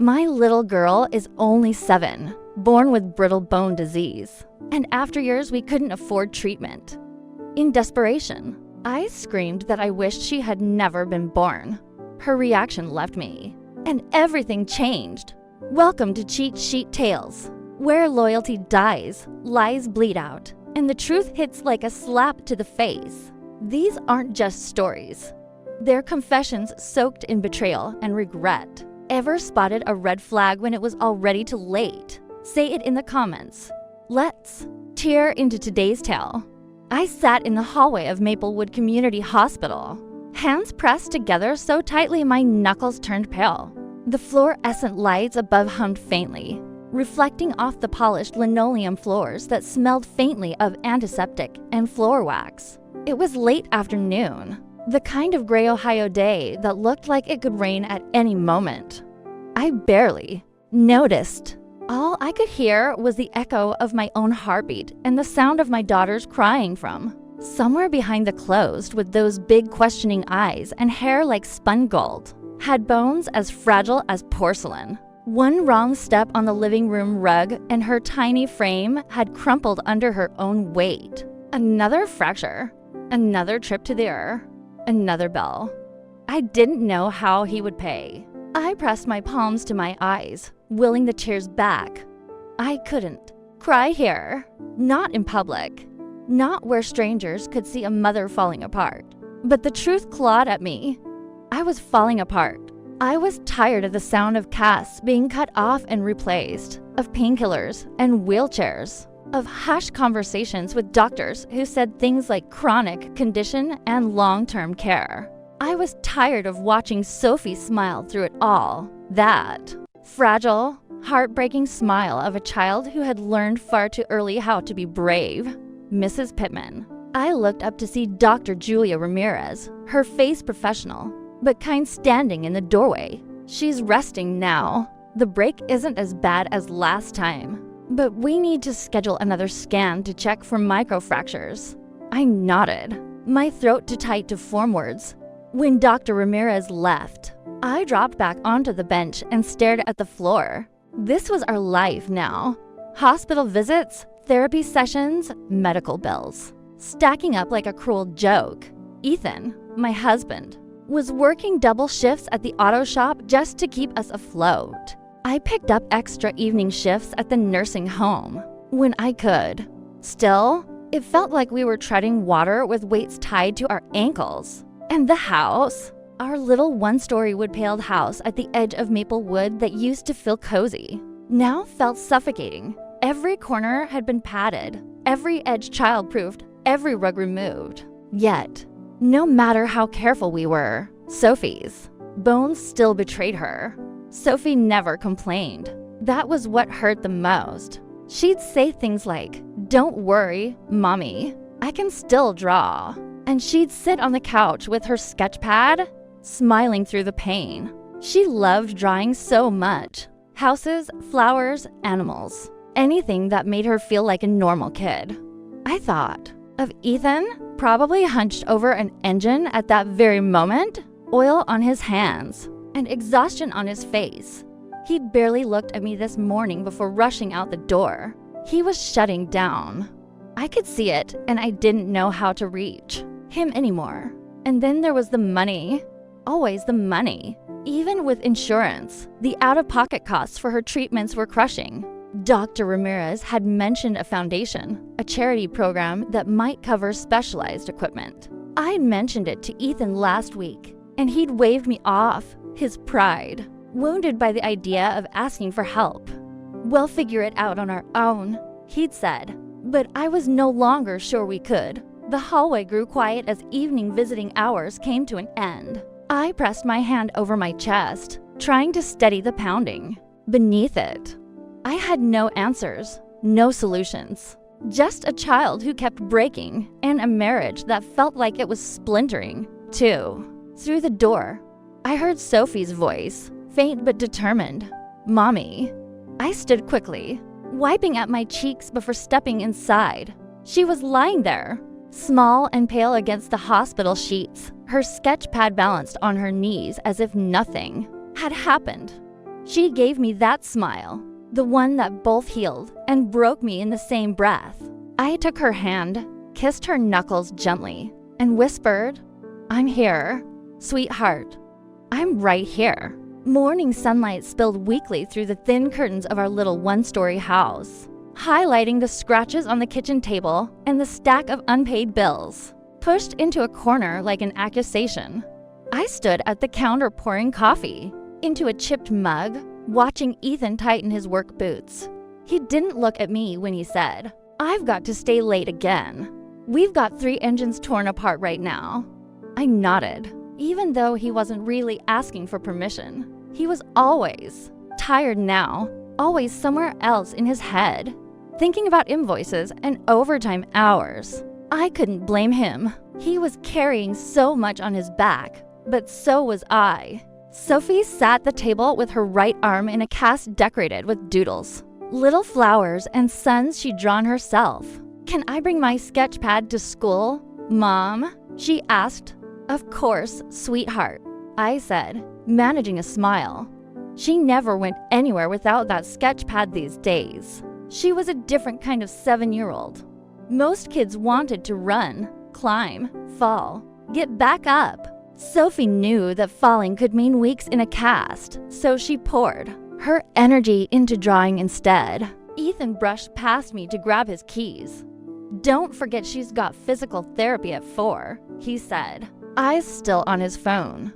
My little girl is only 7, born with brittle bone disease, and after years we couldn't afford treatment. In desperation, I screamed that I wished she had never been born. Her reaction left me, and everything changed. Welcome to Cheat Sheet Tales, where loyalty dies, lies bleed out, and the truth hits like a slap to the face. These aren't just stories. They're confessions soaked in betrayal and regret. Ever spotted a red flag when it was already too late? Say it in the comments. Let's tear into today's tale. I sat in the hallway of Maplewood Community Hospital, hands pressed together so tightly my knuckles turned pale. The fluorescent lights above hummed faintly, reflecting off the polished linoleum floors that smelled faintly of antiseptic and floor wax. It was late afternoon, the kind of gray Ohio day that looked like it could rain at any moment. I barely noticed. All I could hear was the echo of my own heartbeat and the sound of my daughter's crying from somewhere behind the closed with those big questioning eyes and hair like spun gold, had bones as fragile as porcelain. One wrong step on the living room rug and her tiny frame had crumpled under her own weight. Another fracture, another trip to the ER. Another bell. I didn't know how he would pay. I pressed my palms to my eyes, willing the tears back. I couldn't cry here. Not in public. Not where strangers could see a mother falling apart. But the truth clawed at me. I was falling apart. I was tired of the sound of casts being cut off and replaced, of painkillers and wheelchairs, of hushed conversations with doctors who said things like chronic condition and long-term care. I was tired of watching Sophie smile through it all. That fragile, heartbreaking smile of a child who had learned far too early how to be brave. Mrs. Pittman. I looked up to see Dr. Julia Ramirez, her face professional, but kind, standing in the doorway. She's resting now. The break isn't as bad as last time. But we need to schedule another scan to check for microfractures. I nodded, my throat too tight to form words. When Dr. Ramirez left, I dropped back onto the bench and stared at the floor. This was our life now. Hospital visits, therapy sessions, medical bills, stacking up like a cruel joke. Ethan, my husband, was working double shifts at the auto shop just to keep us afloat. I picked up extra evening shifts at the nursing home when I could. Still, it felt like we were treading water with weights tied to our ankles. And the house, our little one-story wood-paled house at the edge of Maplewood that used to feel cozy, now felt suffocating. Every corner had been padded, every edge child-proofed, every rug removed. Yet, no matter how careful we were, Sophie's bones still betrayed her. Sophie never complained. That was what hurt the most. She'd say things like, "Don't worry, Mommy, I can still draw." And she'd sit on the couch with her sketch pad, smiling through the pain. She loved drawing so much. Houses, flowers, animals. Anything that made her feel like a normal kid. I thought of Ethan, probably hunched over an engine at that very moment, oil on his hands and exhaustion on his face. He'd barely looked at me this morning before rushing out the door. He was shutting down. I could see it, and I didn't know how to reach him anymore. And then there was the money. Always the money. Even with insurance, the out-of-pocket costs for her treatments were crushing. Dr. Ramirez had mentioned a foundation, a charity program that might cover specialized equipment. I'd mentioned it to Ethan last week, and he'd waved me off, his pride, wounded by the idea of asking for help. "We'll figure it out on our own," he'd said, but I was no longer sure we could. The hallway grew quiet as evening visiting hours came to an end. I pressed my hand over my chest, trying to steady the pounding. Beneath it, I had no answers, no solutions. Just a child who kept breaking, and a marriage that felt like it was splintering, too. Through the door, I heard Sophie's voice, faint but determined. "Mommy." I stood quickly, wiping at my cheeks before stepping inside. She was lying there, small and pale against the hospital sheets, her sketch pad balanced on her knees as if nothing had happened. She gave me that smile, the one that both healed and broke me in the same breath. I took her hand, kissed her knuckles gently, and whispered, "I'm here, sweetheart. I'm right here." Morning sunlight spilled weakly through the thin curtains of our little one-story house, highlighting the scratches on the kitchen table and the stack of unpaid bills, pushed into a corner like an accusation. I stood at the counter pouring coffee into a chipped mug, watching Ethan tighten his work boots. He didn't look at me when he said, "I've got to stay late again. We've got 3 engines torn apart right now." I nodded, even though he wasn't really asking for permission. He was always tired now, always somewhere else in his head, thinking about invoices and overtime hours. I couldn't blame him. He was carrying so much on his back, but so was I. Sophie sat at the table with her right arm in a cast decorated with doodles, little flowers and suns she'd drawn herself. "Can I bring my sketch pad to school, Mom?" she asked. "Of course, sweetheart," I said, managing a smile. She never went anywhere without that sketch pad these days. She was a different kind of 7-year-old. Most kids wanted to run, climb, fall, get back up. Sophie knew that falling could mean weeks in a cast, so she poured her energy into drawing instead. Ethan brushed past me to grab his keys. "Don't forget she's got physical therapy at 4, he said, eyes still on his phone.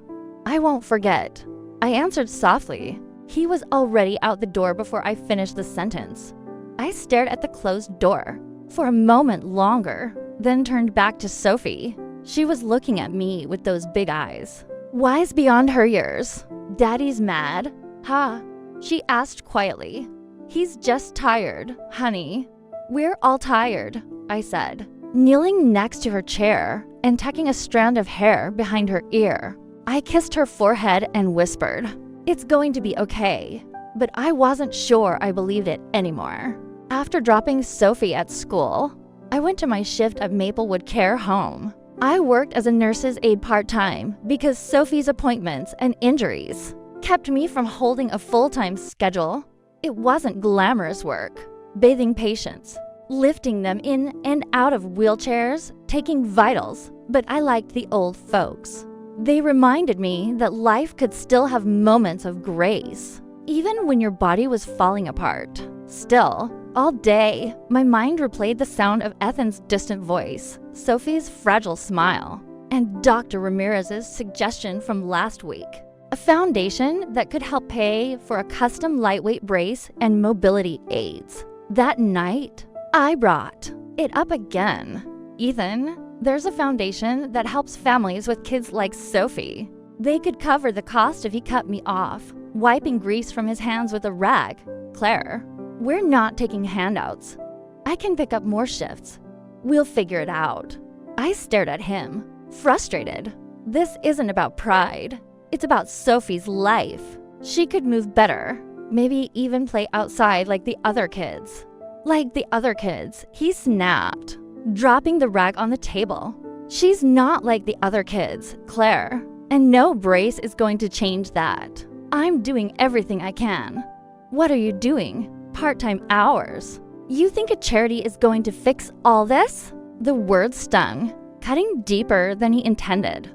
"I won't forget," I answered softly. He was already out the door before I finished the sentence. I stared at the closed door for a moment longer, then turned back to Sophie. She was looking at me with those big eyes. Wise beyond her years. "Daddy's mad, huh?" she asked quietly. "He's just tired, honey." "We're all tired," I said, kneeling next to her chair and tucking a strand of hair behind her ear. I kissed her forehead and whispered, "It's going to be okay." But I wasn't sure I believed it anymore. After dropping Sophie at school, I went to my shift at Maplewood Care Home. I worked as a nurse's aide part-time because Sophie's appointments and injuries kept me from holding a full-time schedule. It wasn't glamorous work, bathing patients, lifting them in and out of wheelchairs, taking vitals, but I liked the old folks. They reminded me that life could still have moments of grace, even when your body was falling apart. Still, all day, my mind replayed the sound of Ethan's distant voice, Sophie's fragile smile, and Dr. Ramirez's suggestion from last week. A foundation that could help pay for a custom lightweight brace and mobility aids. That night, I brought it up again. "Ethan, there's a foundation that helps families with kids like Sophie. They could cover the cost if he cut me off, wiping grease from his hands with a rag. Claire, we're not taking handouts. I can pick up more shifts. We'll figure it out." I stared at him, frustrated. This isn't about pride. It's about Sophie's life. She could move better, maybe even play outside like the other kids. Like the other kids, he snapped, dropping the rag on the table. "She's not like the other kids, Claire, and no brace is going to change that. I'm doing everything I can." "What are you doing? Part-time hours? You think a charity is going to fix all this?" The words stung, cutting deeper than he intended.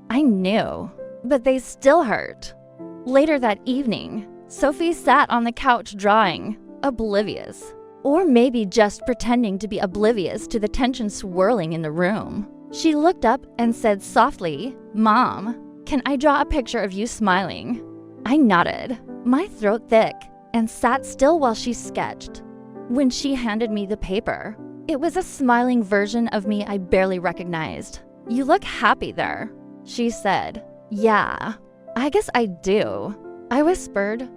I knew, but they still hurt. Later that evening, Sophie sat on the couch drawing, oblivious. Or maybe just pretending to be oblivious to the tension swirling in the room. She looked up and said softly, "Mom, can I draw a picture of you smiling?" I nodded, my throat thick, and sat still while she sketched. When she handed me the paper, it was a smiling version of me I barely recognized. "You look happy there," she said. "Yeah, I guess I do," I whispered.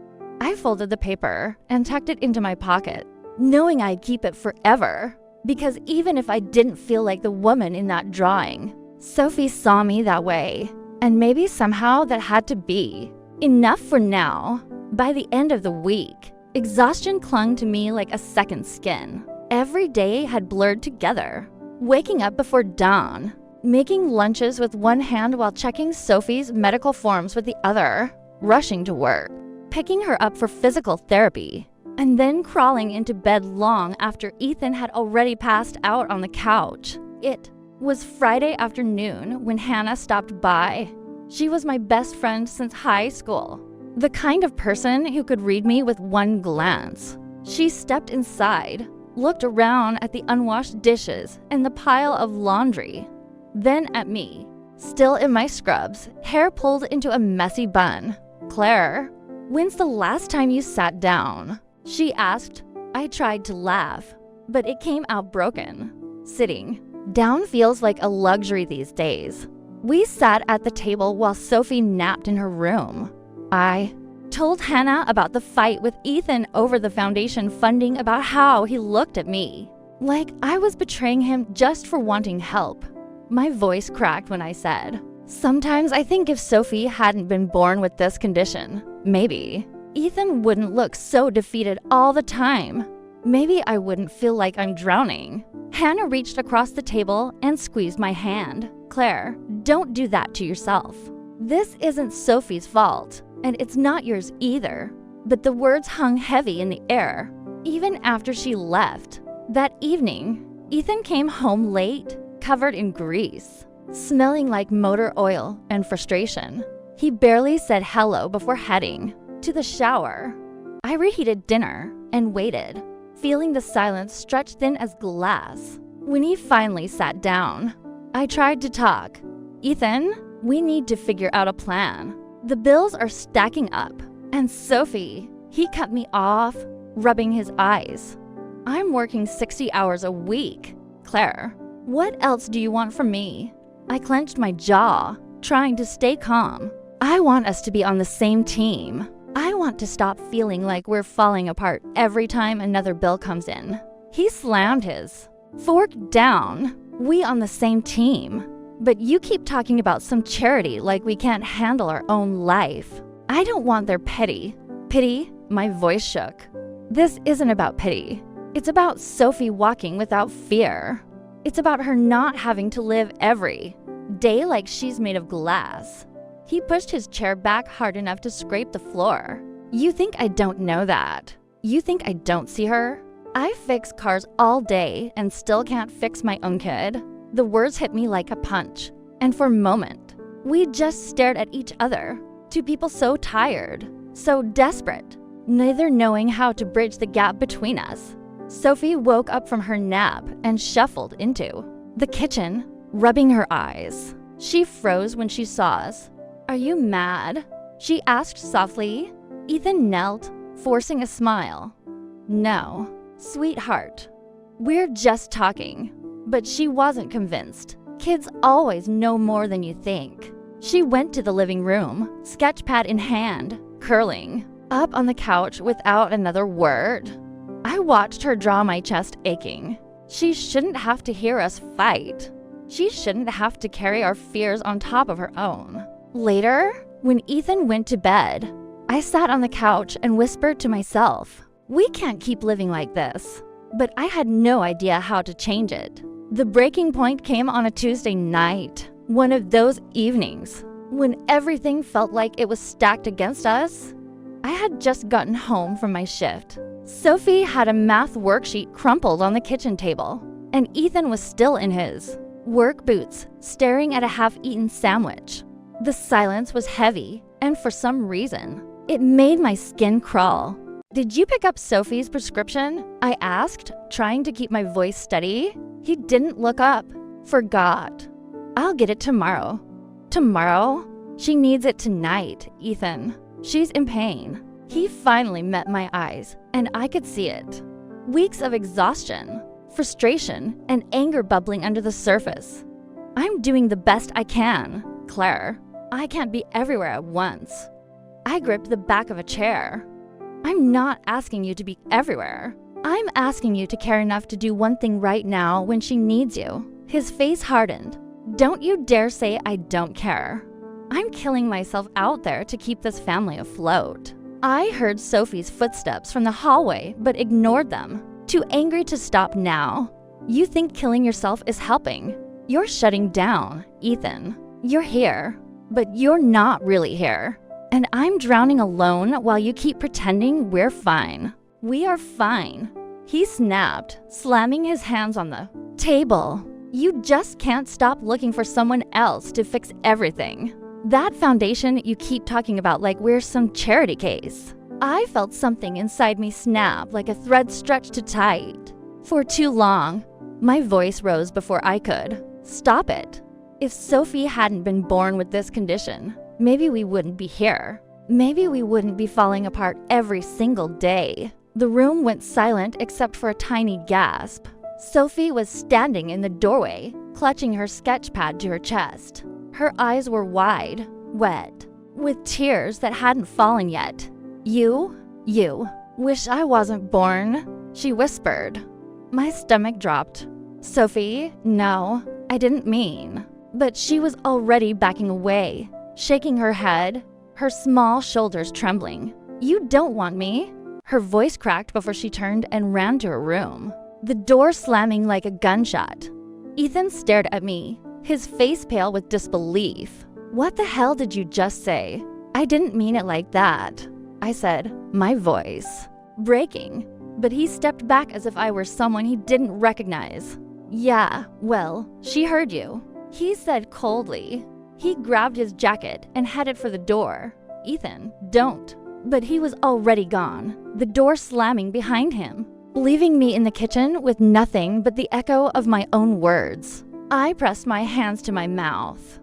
I folded the paper and tucked it into my pocket, knowing I'd keep it forever. Because even if I didn't feel like the woman in that drawing, Sophie saw me that way. And maybe somehow that had to be enough for now. By the end of the week, exhaustion clung to me like a second skin. Every day had blurred together. Waking up before dawn, making lunches with one hand while checking Sophie's medical forms with the other, rushing to work, picking her up for physical therapy, and then crawling into bed long after Ethan had already passed out on the couch. It was Friday afternoon when Hannah stopped by. She was my best friend since high school, the kind of person who could read me with one glance. She stepped inside, looked around at the unwashed dishes and the pile of laundry, then at me, still in my scrubs, hair pulled into a messy bun. "Claire, when's the last time you sat down?" she asked. I tried to laugh, but it came out broken. Sitting down feels like a luxury these days. We sat at the table while Sophie napped in her room. I told Hannah about the fight with Ethan over the foundation funding, about how he looked at me like I was betraying him just for wanting help. My voice cracked when I said, "Sometimes I think if Sophie hadn't been born with this condition, maybe Ethan wouldn't look so defeated all the time. Maybe I wouldn't feel like I'm drowning." Hannah reached across the table and squeezed my hand. "Claire, don't do that to yourself. This isn't Sophie's fault, and it's not yours either." But the words hung heavy in the air, even after she left. That evening, Ethan came home late, covered in grease, smelling like motor oil and frustration. He barely said hello before heading to the shower. I reheated dinner and waited, feeling the silence stretch thin as glass. When he finally sat down, I tried to talk. "Ethan, we need to figure out a plan. The bills are stacking up." And Sophie, he cut me off, rubbing his eyes. "I'm working 60 hours a week. Claire, what else do you want from me?" I clenched my jaw, trying to stay calm. "I want us to be on the same team. I want to stop feeling like we're falling apart every time another bill comes in." He slammed his fork down. "We on the same team. But you keep talking about some charity like we can't handle our own life. I don't want their pity." My voice shook. "This isn't about pity. It's about Sophie walking without fear. It's about her not having to live every day like she's made of glass." He pushed his chair back hard enough to scrape the floor. "You think I don't know that? You think I don't see her? I fix cars all day and still can't fix my own kid." The words hit me like a punch, and for a moment, we just stared at each other, two people so tired, so desperate, neither knowing how to bridge the gap between us. Sophie woke up from her nap and shuffled into the kitchen, rubbing her eyes. She froze when she saw us. "Are you mad?" she asked softly. Ethan knelt, forcing a smile. "No, sweetheart. We're just talking." But she wasn't convinced. Kids always know more than you think. She went to the living room, sketchpad in hand, curling up on the couch without another word. I watched her draw, my chest aching. She shouldn't have to hear us fight. She shouldn't have to carry our fears on top of her own. Later, when Ethan went to bed, I sat on the couch and whispered to myself, "We can't keep living like this." But I had no idea how to change it. The breaking point came on a Tuesday night, one of those evenings when everything felt like it was stacked against us. I had just gotten home from my shift. Sophie had a math worksheet crumpled on the kitchen table, and Ethan was still in his work boots, staring at a half-eaten sandwich. The silence was heavy, and for some reason, it made my skin crawl. "Did you pick up Sophie's prescription?" I asked, trying to keep my voice steady. He didn't look up. "Forgot. I'll get it tomorrow." "Tomorrow? She needs it tonight, Ethan. She's in pain." He finally met my eyes, and I could see it. Weeks of exhaustion, frustration, and anger bubbling under the surface. "I'm doing the best I can, Claire. I can't be everywhere at once." I gripped the back of a chair. "I'm not asking you to be everywhere. I'm asking you to care enough to do one thing right now when she needs you." His face hardened. "Don't you dare say I don't care. I'm killing myself out there to keep this family afloat." I heard Sophie's footsteps from the hallway but ignored them, too angry to stop now. "You think killing yourself is helping? You're shutting down, Ethan. You're here, but you're not really here." And I'm drowning alone while you keep pretending we're fine. We are fine. He snapped, slamming his hands on the table. You just can't stop looking for someone else to fix everything. That foundation you keep talking about like we're some charity case. I felt something inside me snap like a thread stretched too tight. For too long, my voice rose before I could. Stop it. If Sophie hadn't been born with this condition, maybe we wouldn't be here. Maybe we wouldn't be falling apart every single day. The room went silent except for a tiny gasp. Sophie was standing in the doorway, clutching her sketch pad to her chest. Her eyes were wide, wet, with tears that hadn't fallen yet. You wish I wasn't born, she whispered. My stomach dropped. Sophie, no, I didn't mean. But she was already backing away, shaking her head, her small shoulders trembling. You don't want me? Her voice cracked before she turned and ran to her room, the door slamming like a gunshot. Ethan stared at me, his face pale with disbelief. What the hell did you just say? I didn't mean it like that, I said, my voice breaking, but he stepped back as if I were someone he didn't recognize. Yeah, well, she heard you, he said coldly. He grabbed his jacket and headed for the door. Ethan, don't. But he was already gone, the door slamming behind him, leaving me in the kitchen with nothing but the echo of my own words. I pressed my hands to my mouth.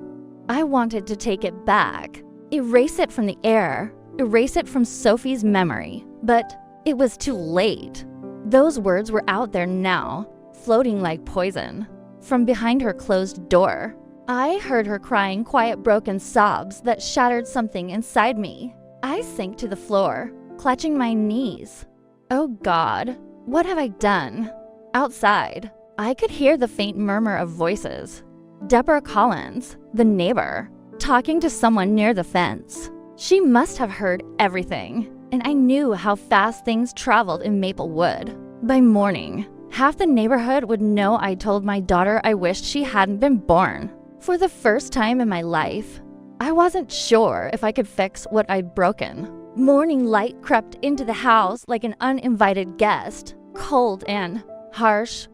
I wanted to take it back, erase it from the air, erase it from Sophie's memory, but it was too late. Those words were out there now, floating like poison. From behind her closed door, I heard her crying quiet broken sobs that shattered something inside me. I sank to the floor, clutching my knees. Oh God, what have I done? Outside, I could hear the faint murmur of voices. Deborah Collins, the neighbor, talking to someone near the fence. She must have heard everything, and I knew how fast things traveled in Maplewood. By morning, half the neighborhood would know I told my daughter I wished she hadn't been born. For the first time in my life, I wasn't sure if I could fix what I'd broken. Morning light crept into the house like an uninvited guest, cold and harsh.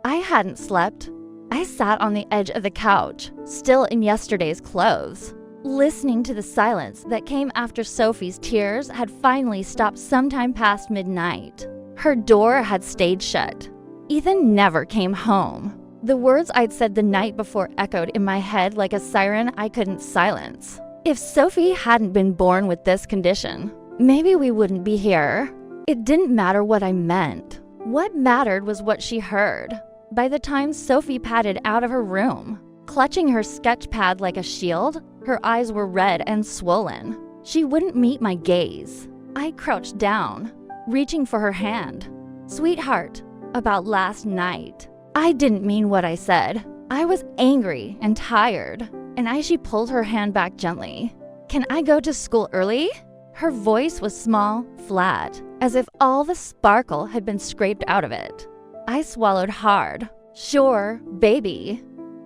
I hadn't slept. I sat on the edge of the couch, still in yesterday's clothes, listening to the silence that came after Sophie's tears had finally stopped sometime past midnight. Her door had stayed shut. Ethan never came home. The words I'd said the night before echoed in my head like a siren I couldn't silence. If Sophie hadn't been born with this condition, maybe we wouldn't be here. It didn't matter what I meant. What mattered was what she heard. By the time Sophie padded out of her room, clutching her sketch pad like a shield, her eyes were red and swollen. She wouldn't meet my gaze. I crouched down, reaching for her hand. Sweetheart, about last night. I didn't mean what I said. I was angry and tired, and she pulled her hand back gently. Can I go to school early? Her voice was small, flat, as if all the sparkle had been scraped out of it. I swallowed hard. Sure, baby.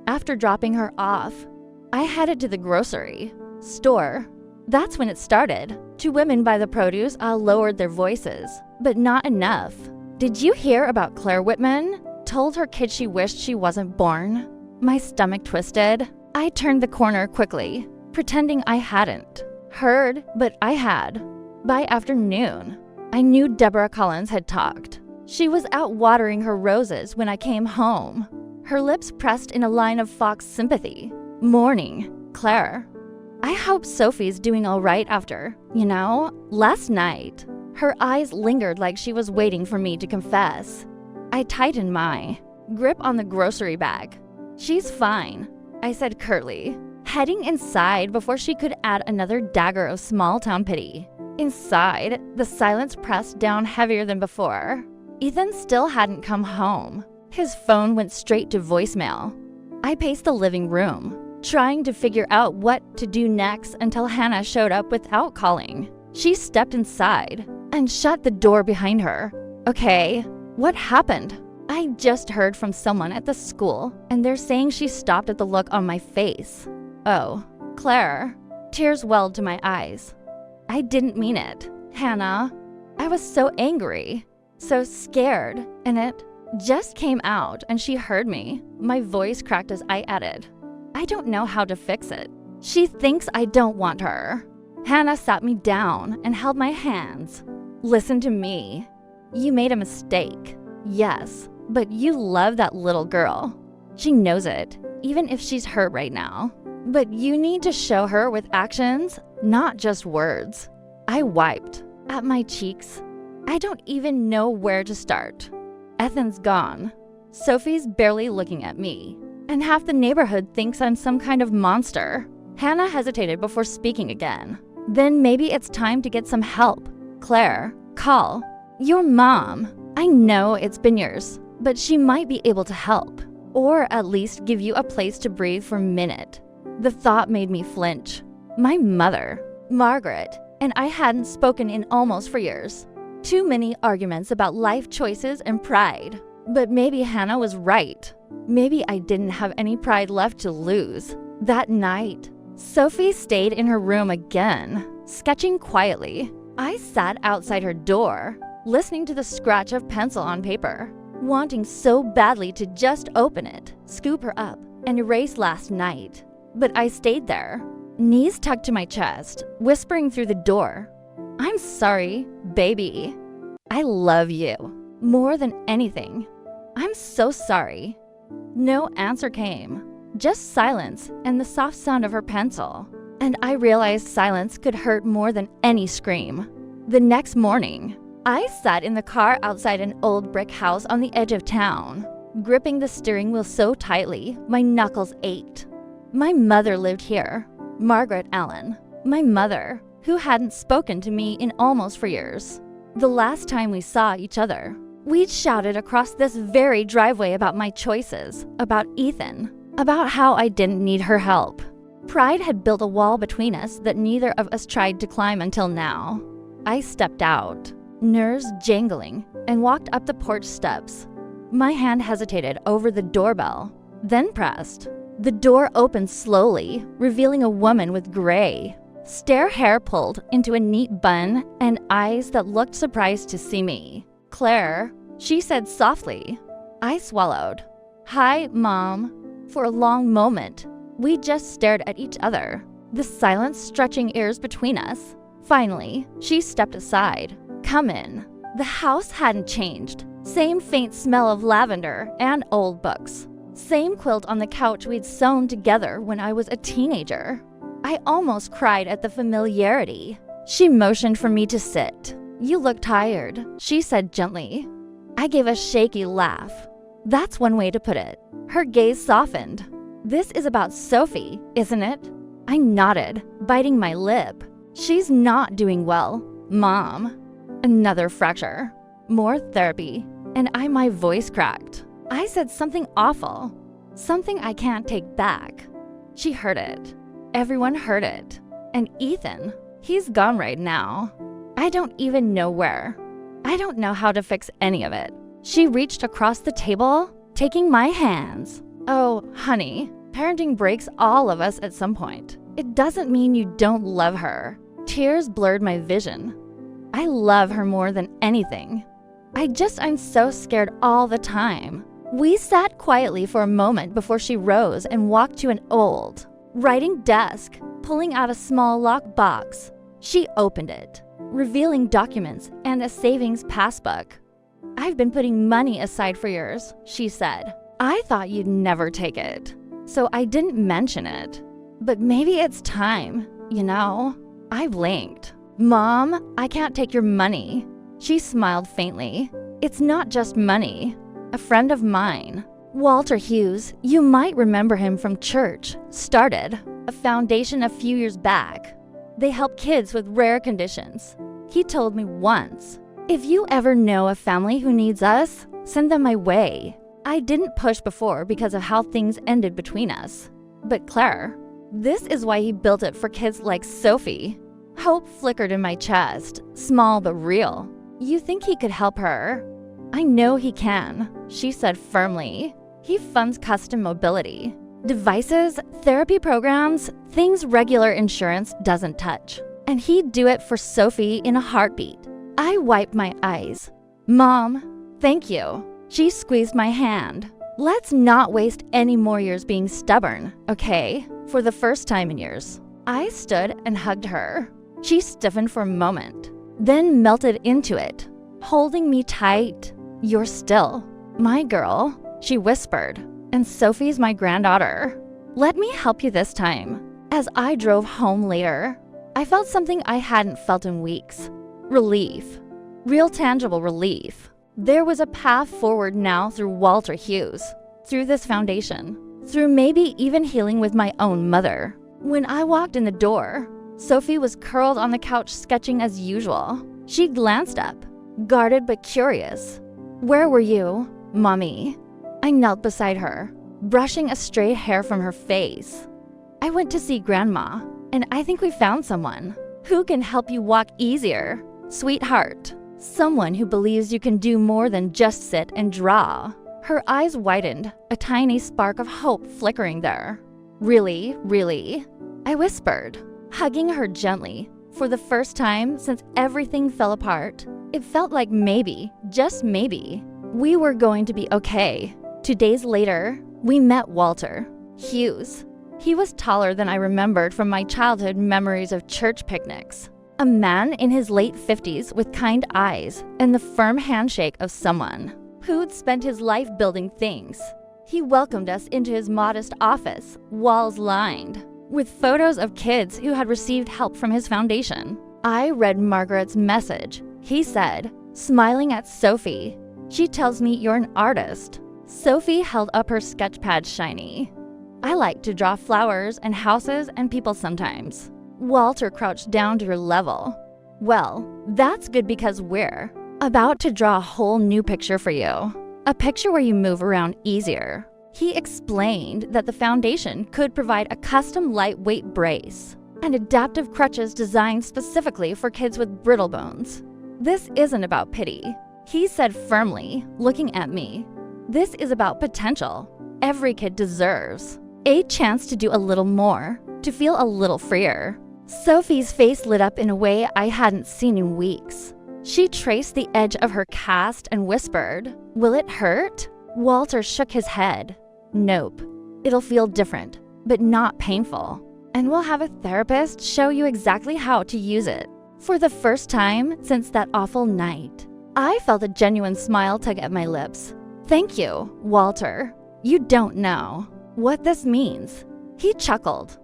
After dropping her off, I headed to the grocery store. That's when it started. Two women by the produce all lowered their voices, but not enough. Did you hear about Claire Whitman? Told her kid she wished she wasn't born. My stomach twisted. I turned the corner quickly, pretending I hadn't heard, but I had. By afternoon, I knew Deborah Collins had talked. She was out watering her roses when I came home, her lips pressed in a line of fox sympathy. Morning, Claire. I hope Sophie's doing all right after, last night. Her eyes lingered like she was waiting for me to confess. I tightened my grip on the grocery bag. She's fine, I said curtly, heading inside before she could add another dagger of small-town pity. Inside, the silence pressed down heavier than before. Ethan still hadn't come home. His phone went straight to voicemail. I paced the living room, trying to figure out what to do next until Hannah showed up without calling. She stepped inside and shut the door behind her. Okay. What happened? I just heard from someone at the school, and they're saying she stopped at the look on my face. Oh, Claire. Tears welled to my eyes. I didn't mean it, Hannah. I was so angry, so scared, and it just came out and she heard me. My voice cracked as I added, I don't know how to fix it. She thinks I don't want her. Hannah sat me down and held my hands. Listen to me. You made a mistake. Yes, but you love that little girl. She knows it, even if she's hurt right now. But you need to show her with actions, not just words. I wiped at my cheeks. I don't even know where to start. Ethan's gone. Sophie's barely looking at me. And half the neighborhood thinks I'm some kind of monster. Hannah hesitated before speaking again. Then maybe it's time to get some help. Claire, call your mom. I know it's been years, but she might be able to help. Or at least give you a place to breathe for a minute. The thought made me flinch. My mother, Margaret, and I hadn't spoken in almost 4 years. Too many arguments about life choices and pride. But maybe Hannah was right. Maybe I didn't have any pride left to lose. That night, Sophie stayed in her room again, sketching quietly. I sat outside her door, listening to the scratch of pencil on paper, wanting so badly to just open it, scoop her up, and erase last night. But I stayed there, knees tucked to my chest, whispering through the door, I'm sorry, baby. I love you more than anything. I'm so sorry. No answer came, just silence and the soft sound of her pencil. And I realized silence could hurt more than any scream. The next morning, I sat in the car outside an old brick house on the edge of town, gripping the steering wheel so tightly my knuckles ached. My mother lived here, Margaret Allen, my mother, who hadn't spoken to me in almost 4 years. The last time we saw each other, we'd shouted across this very driveway about my choices, about Ethan, about how I didn't need her help. Pride had built a wall between us that neither of us tried to climb until now. I stepped out, nerves jangling, and walked up the porch steps. My hand hesitated over the doorbell, then pressed. The door opened slowly, revealing a woman with gray, stare hair pulled into a neat bun and eyes that looked surprised to see me. Claire, she said softly. I swallowed. Hi, Mom. For a long moment, we just stared at each other, the silence stretching ears between us. Finally, she stepped aside. Come in. The house hadn't changed. Same faint smell of lavender and old books. Same quilt on the couch we'd sewn together when I was a teenager. I almost cried at the familiarity. She motioned for me to sit. You look tired, she said gently. I gave a shaky laugh. That's one way to put it. Her gaze softened. This is about Sophie, isn't it? I nodded, biting my lip. She's not doing well, Mom. Another fracture. More therapy. And my voice cracked. I said something awful. Something I can't take back. She heard it. Everyone heard it. And Ethan, he's gone right now. I don't even know where. I don't know how to fix any of it. She reached across the table, taking my hands. Oh, honey, parenting breaks all of us at some point. It doesn't mean you don't love her. Tears blurred my vision. I love her more than anything. I'm so scared all the time. We sat quietly for a moment before she rose and walked to an old writing desk, pulling out a small locked box. She opened it, revealing documents and a savings passbook. I've been putting money aside for yours, she said. I thought you'd never take it, so I didn't mention it. But maybe it's time, you know? I blinked. Mom, I can't take your money. She smiled faintly. It's not just money. A friend of mine, Walter Hughes, you might remember him from church, started a foundation a few years back. They help kids with rare conditions. He told me once, if you ever know a family who needs us, send them my way. I didn't push before because of how things ended between us. But Claire, this is why he built it for kids like Sophie. Hope flickered in my chest, small but real. You think he could help her? I know he can, she said firmly. He funds custom mobility, devices, therapy programs, things regular insurance doesn't touch. and he'd do it for Sophie in a heartbeat. I wiped my eyes. Mom, thank you. She squeezed my hand. Let's not waste any more years being stubborn, okay? For the first time in years. I stood and hugged her. She stiffened for a moment, then melted into it, holding me tight. You're still my girl, she whispered, and Sophie's my granddaughter. Let me help you this time. As I drove home later, I felt something I hadn't felt in weeks. Relief. Real tangible relief. There was a path forward now through Walter Hughes, through this foundation, through maybe even healing with my own mother. When I walked in the door, Sophie was curled on the couch sketching as usual. She glanced up, guarded but curious. Where were you, Mommy? I knelt beside her, brushing a stray hair from her face. I went to see Grandma, and I think we found someone who can help you walk easier, sweetheart. Someone who believes you can do more than just sit and draw. Her eyes widened, a tiny spark of hope flickering there. Really, really? I whispered, hugging her gently. For the first time since everything fell apart, it felt like maybe, just maybe, we were going to be okay. 2 days later, we met Walter Hughes. He was taller than I remembered from my childhood memories of church picnics. A man in his late 50s with kind eyes and the firm handshake of someone who'd spent his life building things. He welcomed us into his modest office, walls lined, with photos of kids who had received help from his foundation. I read Margaret's message. He said, smiling at Sophie, "She tells me you're an artist." Sophie held up her sketch pad shiny. "I like to draw flowers and houses and people sometimes." Walter crouched down to her level. "Well, that's good because we're about to draw a whole new picture for you. A picture where you move around easier." He explained that the foundation could provide a custom lightweight brace and adaptive crutches designed specifically for kids with brittle bones. "This isn't about pity," he said firmly, looking at me. "This is about potential. Every kid deserves a chance to do a little more, to feel a little freer." Sophie's face lit up in a way I hadn't seen in weeks. She traced the edge of her cast and whispered, "Will it hurt?" Walter shook his head. "Nope. It'll feel different, but not painful. And we'll have a therapist show you exactly how to use it." For the first time since that awful night, I felt a genuine smile tug at my lips. "Thank you, Walter. You don't know what this means." He chuckled.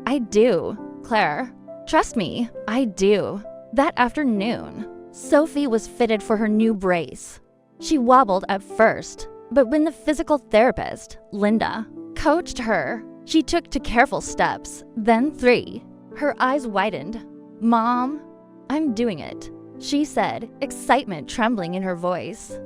"I do, Claire. Trust me, I do." That afternoon, Sophie was fitted for her new brace. She wobbled at first, but when the physical therapist, Linda, coached her, she took 2 careful steps, then 3. Her eyes widened. "Mom, I'm doing it," she said, excitement trembling in her voice.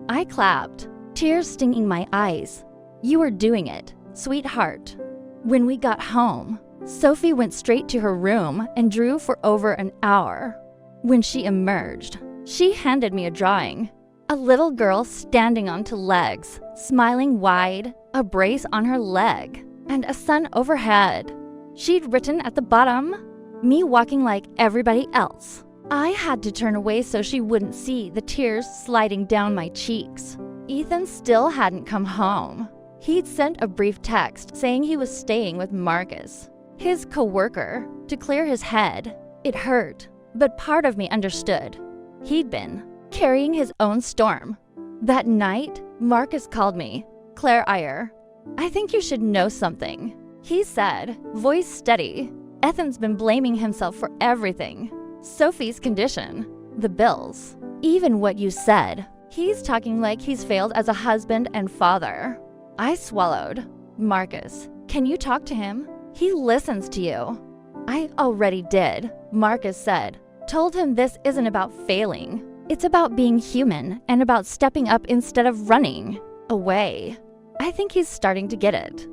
I clapped, tears stinging my eyes. "You are doing it, sweetheart." When we got home, Sophie went straight to her room and drew for over an hour. When she emerged, she handed me a drawing. A little girl standing on 2 legs, smiling wide, a brace on her leg, and a sun overhead. She'd written at the bottom, "Me walking like everybody else." I had to turn away so she wouldn't see the tears sliding down my cheeks. Ethan still hadn't come home. He'd sent a brief text saying he was staying with Marcus, his co-worker, to clear his head. It hurt, but part of me understood. He'd been carrying his own storm. That night, Marcus called me, "Claire Iyer, I think you should know something." He said, voice steady. "Ethan's been blaming himself for everything. Sophie's condition, the bills, even what you said. He's talking like he's failed as a husband and father." I swallowed. "Marcus, can you talk to him? He listens to you." "I already did," Marcus said. "Told him this isn't about failing. It's about being human and about stepping up instead of running away." I think he's starting to get it.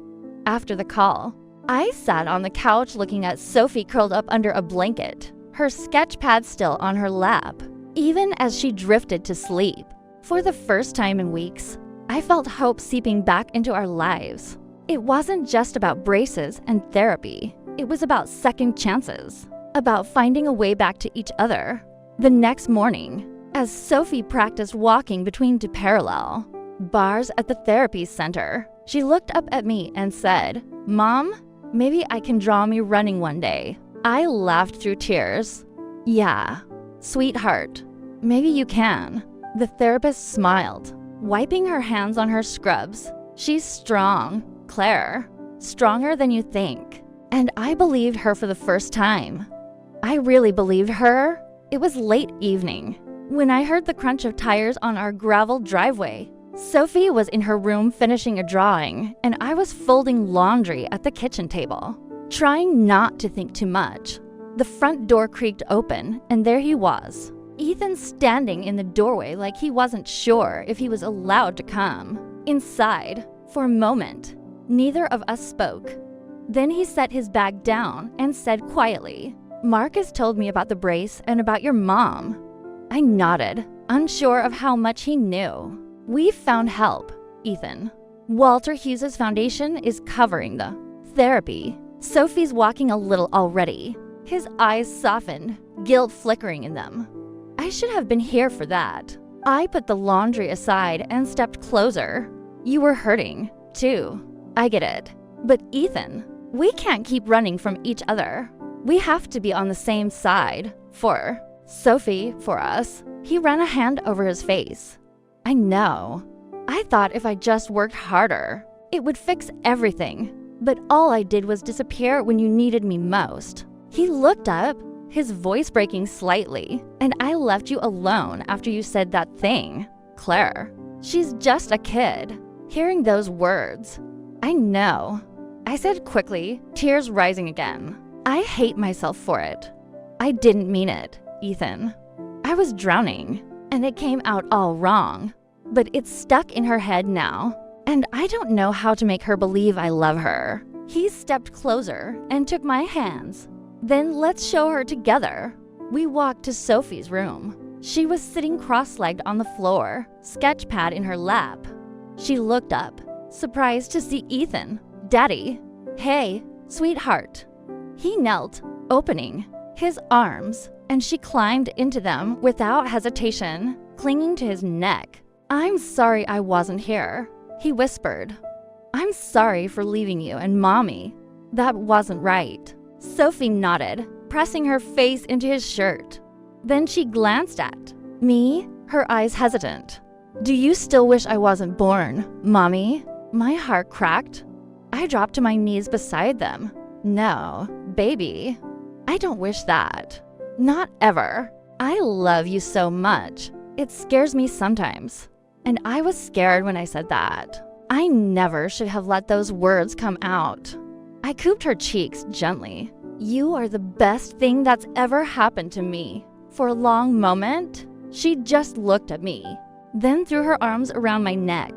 After the call, I sat on the couch looking at Sophie curled up under a blanket, her sketch pad still on her lap, even as she drifted to sleep. For the first time in weeks, I felt hope seeping back into our lives. It wasn't just about braces and therapy. It was about second chances. about finding a way back to each other. The next morning, as Sophie practiced walking between two parallel bars at the therapy center, she looked up at me and said, "Mom, maybe I can draw me running one day." I laughed through tears. "Yeah, sweetheart, maybe you can." The therapist smiled, wiping her hands on her scrubs. "She's strong, Claire, stronger than you think." And I believed her for the first time. I really believed her. It was late evening when I heard the crunch of tires on our gravel driveway. Sophie was in her room finishing a drawing, and I was folding laundry at the kitchen table, trying not to think too much. The front door creaked open, and there he was, Ethan, standing in the doorway like he wasn't sure if he was allowed to come inside. For a moment, neither of us spoke. Then he set his bag down and said quietly, "Marcus told me about the brace and about your mom." I nodded, unsure of how much he knew. "We found help, Ethan. Walter Hughes's foundation is covering the therapy." Sophie's walking a little already. His eyes softened, guilt flickering in them. I should have been here for that. I put the laundry aside and stepped closer. "You were hurting, too. I get it. But Ethan, we can't keep running from each other. We have to be on the same side. For Sophie, for us." He ran a hand over his face. "I know. I thought if I just worked harder, it would fix everything. But all I did was disappear when you needed me most." He looked up, his voice breaking slightly. "And I left you alone after you said that thing, Claire. She's just a kid." Hearing those words, "I know," I said quickly, tears rising again. "I hate myself for it. I didn't mean it, Ethan. I was drowning, and it came out all wrong. But it's stuck in her head now, and I don't know how to make her believe I love her." He stepped closer and took my hands. "Then let's show her together." We walked to Sophie's room. She was sitting cross-legged on the floor, sketch pad in her lap. She looked up, surprised to see Ethan. "Daddy." "Hey, sweetheart." He knelt, opening his arms, and she climbed into them without hesitation, clinging to his neck. "I'm sorry I wasn't here," he whispered. "I'm sorry for leaving you and Mommy. That wasn't right." Sophie nodded, pressing her face into his shirt. Then she glanced at me, her eyes hesitant. "Do you still wish I wasn't born, Mommy?" My heart cracked. I dropped to my knees beside them. "No, baby. I don't wish that. Not ever. I love you so much. It scares me sometimes." And I was scared when I said that. I never should have let those words come out. I cooped her cheeks gently. "You are the best thing that's ever happened to me." For a long moment, she just looked at me, then threw her arms around my neck.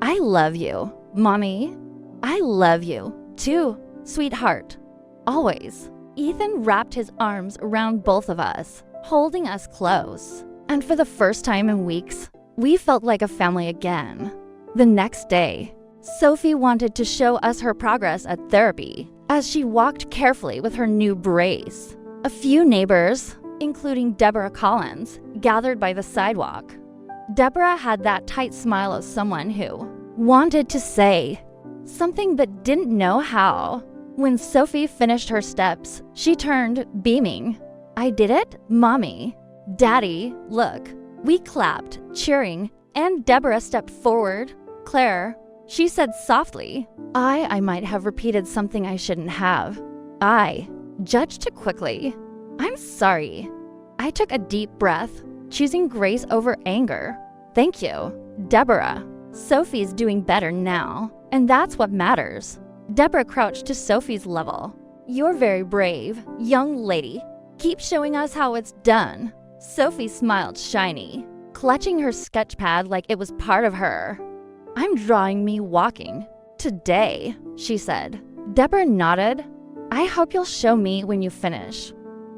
"I love you, Mommy. I love you, too, sweetheart. Always." Ethan wrapped his arms around both of us, holding us close. And for the first time in weeks, we felt like a family again. The next day, Sophie wanted to show us her progress at therapy as she walked carefully with her new brace. A few neighbors, including Deborah Collins, gathered by the sidewalk. Deborah had that tight smile of someone who wanted to say something but didn't know how. When Sophie finished her steps, she turned, beaming. "I did it, Mommy. Daddy, look." We clapped, cheering, and Deborah stepped forward. "Claire," she said softly. I might have repeated something I shouldn't have. I judged too quickly. "I'm sorry." I took a deep breath, choosing grace over anger. "Thank you, Deborah. Sophie's doing better now, and that's what matters." Deborah crouched to Sophie's level. "You're very brave, young lady. Keep showing us how it's done." Sophie smiled shiny, clutching her sketch pad like it was part of her. "I'm drawing me walking today," she said. Deborah nodded. "I hope you'll show me when you finish."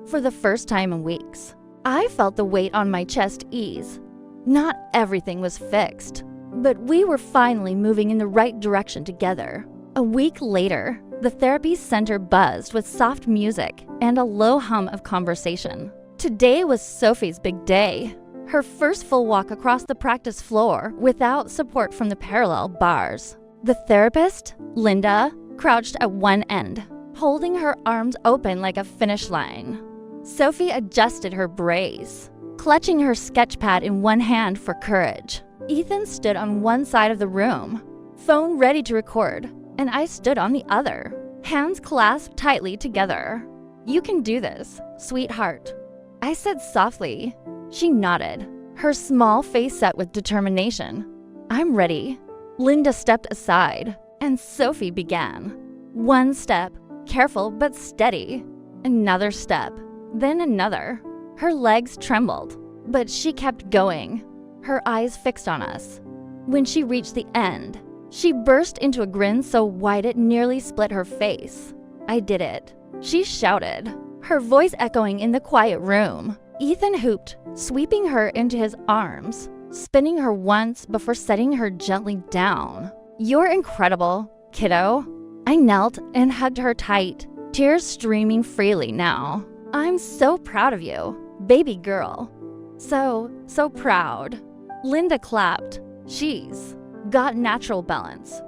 For the first time in weeks, I felt the weight on my chest ease. Not everything was fixed, but we were finally moving in the right direction together. A week later, The therapy center buzzed with soft music and a low hum of conversation. Today was Sophie's big day. Her first full walk across the practice floor without support from the parallel bars. The therapist, Linda, crouched at one end, holding her arms open like a finish line. Sophie adjusted her brace, clutching her sketch pad in one hand for courage. Ethan stood on one side of the room, phone ready to record, and I stood on the other, hands clasped tightly together. "You can do this, sweetheart," I said softly. She nodded, her small face set with determination. "I'm ready." Linda stepped aside, and Sophie began. One step, careful but steady. Another step, then another. Her legs trembled, but she kept going, her eyes fixed on us. When she reached the end, she burst into a grin so wide it nearly split her face. "I did it," she shouted, her voice echoing in the quiet room. Ethan hooped, sweeping her into his arms, spinning her once before setting her gently down. "You're incredible, kiddo." I knelt and hugged her tight, tears streaming freely now. "I'm so proud of you, baby girl. So proud." Linda clapped. "She's got natural balance.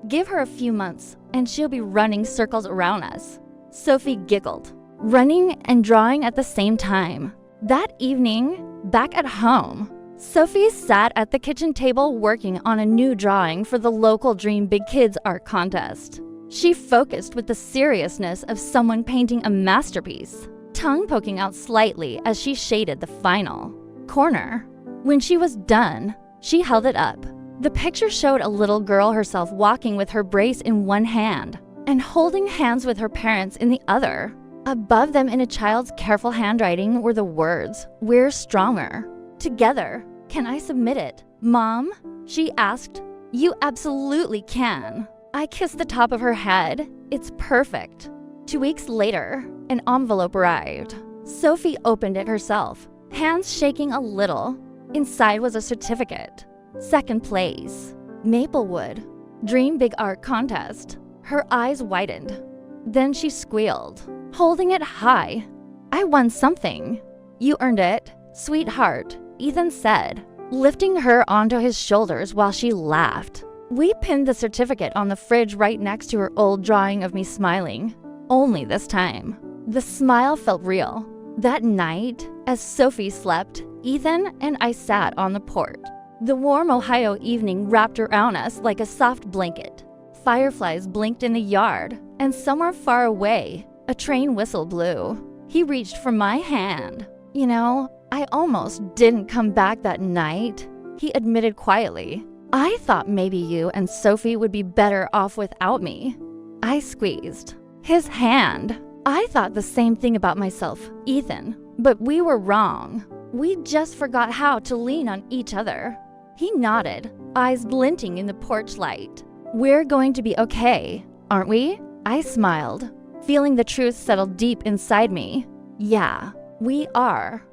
Give her a few months and she'll be running circles around us." Sophie giggled, running and drawing at the same time. That evening, back at home, Sophie sat at the kitchen table working on a new drawing for the local Dream Big Kids art contest. She focused with the seriousness of someone painting a masterpiece, tongue poking out slightly as she shaded the final corner. When she was done, she held it up. The picture showed a little girl herself walking with her brace in one hand and holding hands with her parents in the other. Above them in a child's careful handwriting were the words, "We're stronger. Together. Can I submit it, Mom?" she asked. "You absolutely can." I kissed the top of her head. "It's perfect." 2 weeks later, an envelope arrived. Sophie opened it herself, hands shaking a little. Inside was a certificate. Second place. Maplewood. Dream Big Art Contest. Her eyes widened. Then she squealed, holding it high. "I won something." "You earned it, sweetheart," Ethan said, lifting her onto his shoulders while she laughed. We pinned the certificate on the fridge right next to her old drawing of me smiling. Only this time. The smile felt real. That night, as Sophie slept, Ethan and I sat on the porch. The warm Ohio evening wrapped around us like a soft blanket. Fireflies blinked in the yard, and somewhere far away, a train whistle blew. He reached for my hand. "You know, I almost didn't come back that night," he admitted quietly. "I thought maybe you and Sophie would be better off without me." I squeezed his hand. "I thought the same thing about myself, Ethan, but we were wrong. We just forgot how to lean on each other." He nodded, eyes glinting in the porch light. "We're going to be okay, aren't we?" I smiled, feeling the truth settle deep inside me. "Yeah, we are."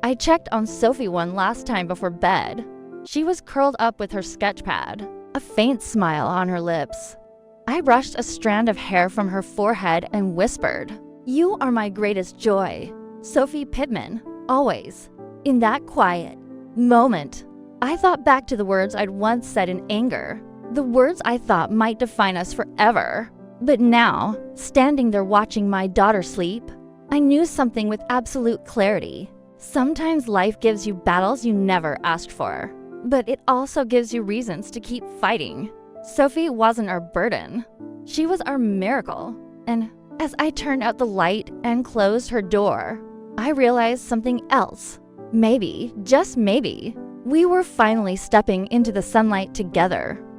I checked on Sophie one last time before bed. She was curled up with her sketch pad, a faint smile on her lips. I brushed a strand of hair from her forehead and whispered, "You are my greatest joy, Sophie Pittman, always." In that quiet moment, I thought back to the words I'd once said in anger, the words I thought might define us forever. But now, standing there watching my daughter sleep, I knew something with absolute clarity. Sometimes life gives you battles you never asked for, but it also gives you reasons to keep fighting. Sophie wasn't our burden. She was our miracle. And as I turned out the light and closed her door, I realized something else. Maybe, just maybe, we were finally stepping into the sunlight together.